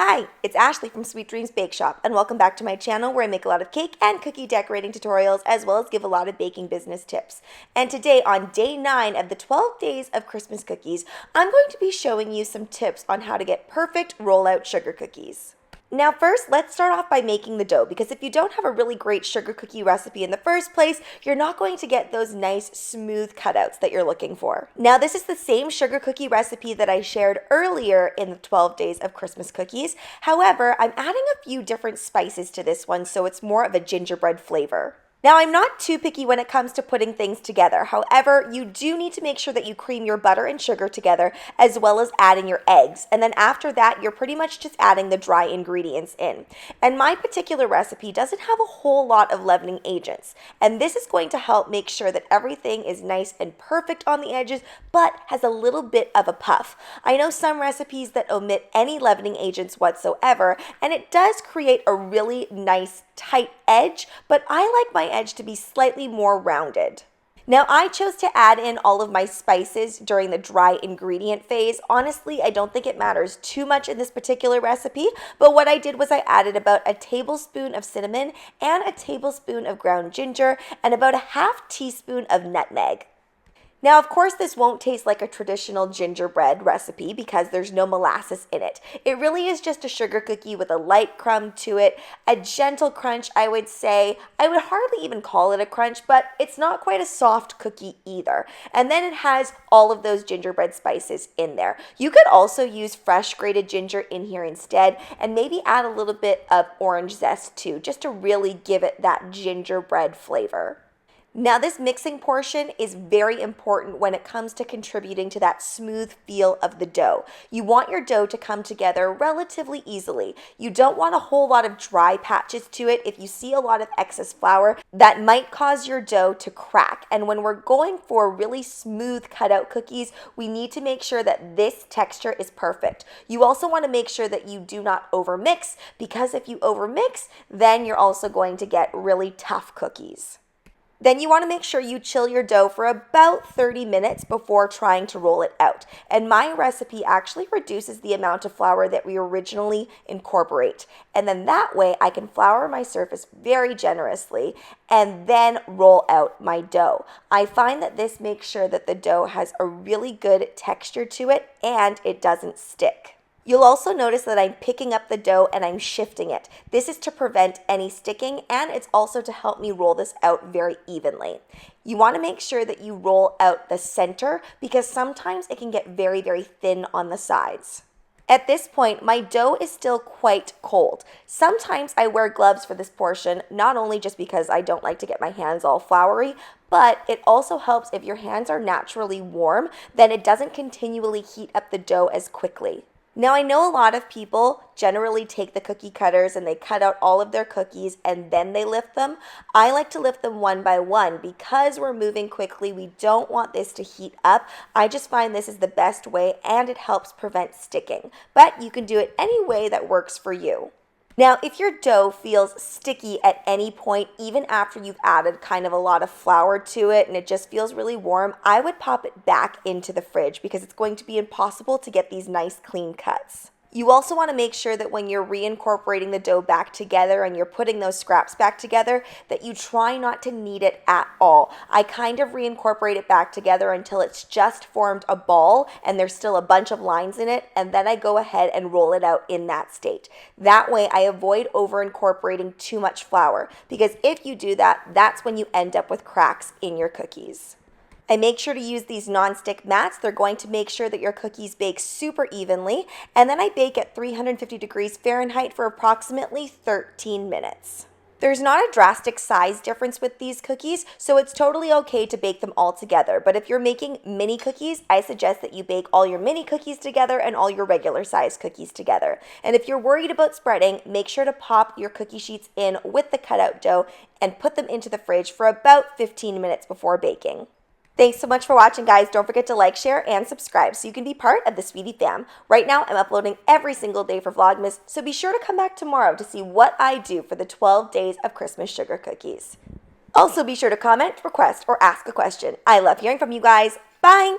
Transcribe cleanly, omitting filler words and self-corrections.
Hi, it's Ashley from Sweet Dreams Bake Shop, and welcome back to my channel where I make a lot of cake and cookie decorating tutorials as well as give a lot of baking business tips. And today on day 9 of the 12 days of Christmas cookies, I'm going to be showing you some tips on how to get perfect rollout sugar cookies. Now first, let's start off by making the dough, because if you don't have a really great sugar cookie recipe in the first place, you're not going to get those nice smooth cutouts that you're looking for. Now this is the same sugar cookie recipe that I shared earlier in the 12 days of Christmas cookies. However, I'm adding a few different spices to this one, so it's more of a gingerbread flavor. Now, I'm not too picky when it comes to putting things together. However, you do need to make sure that you cream your butter and sugar together as well as adding your eggs. And then after that, you're pretty much just adding the dry ingredients in. And my particular recipe doesn't have a whole lot of leavening agents. And this is going to help make sure that everything is nice and perfect on the edges, but has a little bit of a puff. I know some recipes that omit any leavening agents whatsoever, and it does create a really nice tight edge, but I like my edge to be slightly more rounded. Now I chose to add in all of my spices during the dry ingredient phase. Honestly, I don't think it matters too much in this particular recipe, but what I did was I added about a tablespoon of cinnamon and a tablespoon of ground ginger and about a half teaspoon of nutmeg. Now, of course, this won't taste like a traditional gingerbread recipe because there's no molasses in it. It really is just a sugar cookie with a light crumb to it, a gentle crunch, I would say. I would hardly even call it a crunch, but it's not quite a soft cookie either. And then it has all of those gingerbread spices in there. You could also use fresh grated ginger in here instead, and maybe add a little bit of orange zest too, just to really give it that gingerbread flavor. Now this mixing portion is very important when it comes to contributing to that smooth feel of the dough. You want your dough to come together relatively easily. You don't want a whole lot of dry patches to it. If you see a lot of excess flour, that might cause your dough to crack. And when we're going for really smooth cutout cookies, we need to make sure that this texture is perfect. You also want to make sure that you do not overmix, because if you overmix, then you're also going to get really tough cookies. Then you want to make sure you chill your dough for about 30 minutes before trying to roll it out. And my recipe actually reduces the amount of flour that we originally incorporate. And then that way I can flour my surface very generously and then roll out my dough. I find that this makes sure that the dough has a really good texture to it and it doesn't stick. You'll also notice that I'm picking up the dough and I'm shifting it. This is to prevent any sticking, and it's also to help me roll this out very evenly. You want to make sure that you roll out the center because sometimes it can get very, very thin on the sides. At this point, my dough is still quite cold. Sometimes I wear gloves for this portion, not only just because I don't like to get my hands all floury, but it also helps if your hands are naturally warm, then it doesn't continually heat up the dough as quickly. Now I know a lot of people generally take the cookie cutters and they cut out all of their cookies and then they lift them. I like to lift them one by one because we're moving quickly. We don't want this to heat up. I just find this is the best way and it helps prevent sticking. But you can do it any way that works for you. Now, if your dough feels sticky at any point, even after you've added kind of a lot of flour to it and it just feels really warm, I would pop it back into the fridge because it's going to be impossible to get these nice clean cuts. You also want to make sure that when you're reincorporating the dough back together and you're putting those scraps back together, that you try not to knead it at all. I kind of reincorporate it back together until it's just formed a ball and there's still a bunch of lines in it, and then I go ahead and roll it out in that state. That way I avoid over incorporating too much flour, because if you do that, that's when you end up with cracks in your cookies. I make sure to use these non-stick mats. They're going to make sure that your cookies bake super evenly. And then I bake at 350 degrees Fahrenheit for approximately 13 minutes. There's not a drastic size difference with these cookies, so it's totally okay to bake them all together. But if you're making mini cookies, I suggest that you bake all your mini cookies together and all your regular size cookies together. And if you're worried about spreading, make sure to pop your cookie sheets in with the cutout dough and put them into the fridge for about 15 minutes before baking. Thanks so much for watching, guys. Don't forget to like, share, and subscribe so you can be part of the Sweetie fam. Right now, I'm uploading every single day for Vlogmas, so be sure to come back tomorrow to see what I do for the 12 days of Christmas sugar cookies. Also, be sure to comment, request, or ask a question. I love hearing from you guys. Bye!